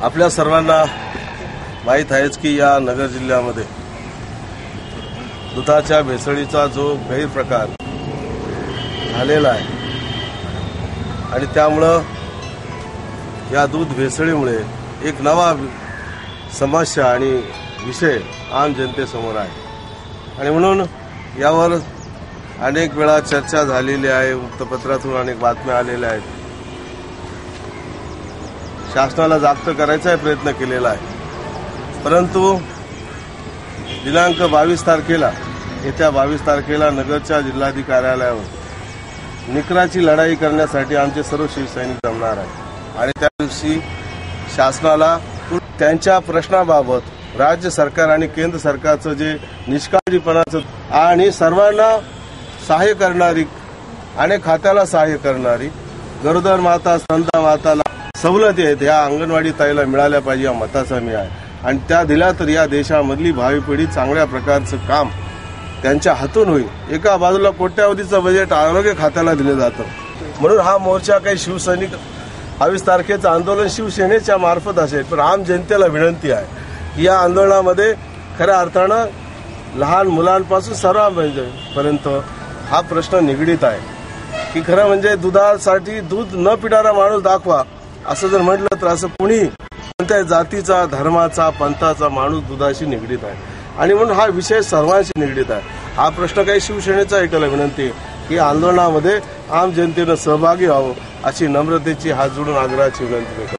आपल्या सर्वांना माहीत आहेच की या नगर जिल्ह्यामध्ये दुधाच्या भेसळीचा जो गैरप्रकार झालेला आहे आणि त्यामुळं या दूध भेसळीमुळे एक नवा समस्या आणि विषय आम जनतेसमोर आहे आणि म्हणून यावर अनेक वेळा चर्चा झालेली आहे। वृत्तपत्रातून अनेक बातम्या आलेल्या आहेत। शासनाला जागृत करायचा प्रयत्न केलेला आहे, परंतु दिनांक 22 तारखेला येत्या 22 तारखेला नगरच्या जिल्हाधिकाऱ्यालयावर निकराची लढाई करण्यासाठी आमचे सर्व शिवसैनिक जमणार आहेत आणि त्या दिवशी शासनाला त्यांच्या प्रश्नाबाबत राज्य सरकार आणि केंद्र सरकारचं जे निष्काळजीपणाचं आणि सर्वांना सहाय्य करणारी अनेक खात्याला सहाय्य करणारी गरोदर माता स्तनदा माताला सवलती आहेत या अंगणवाडी ताईला मिळाल्या पाहिजे या मताचा मी आहे आणि त्या दिल्या तर या देशामधली भावी पिढी चांगल्या प्रकारचं काम त्यांच्या हातून होईल। एका बाजूला कोट्यावधीचं बजेट आरोग्य खात्याला दिलं जातं, म्हणून हा मोर्चा काही शिवसैनिक 22 तारखेचं आंदोलन शिवसेनेच्या मार्फत असेल, पण आम जनतेला विनंती आहे की या आंदोलनामध्ये खऱ्या अर्थानं लहान मुलांपासून सर्वांपर्यंत हा प्रश्न निगडीत आहे की खरं म्हणजे दुधासाठी दूध न पिणारा माणूस दाखवा असं जर म्हटलं तर असं कुणी कोणत्या जातीचा धर्माचा पंथाचा माणूस दुधाशी निगडीत आहे आणि म्हणून हा विषय सर्वांशी निगडीत आहे। हा प्रश्न काही शिवसेनेचा ऐकायला विनंती की आंदोलनामध्ये आम जनतेनं सहभागी व्हावं अशी नम्रतेची हात जोडून आग्रहाची विनंती करतो।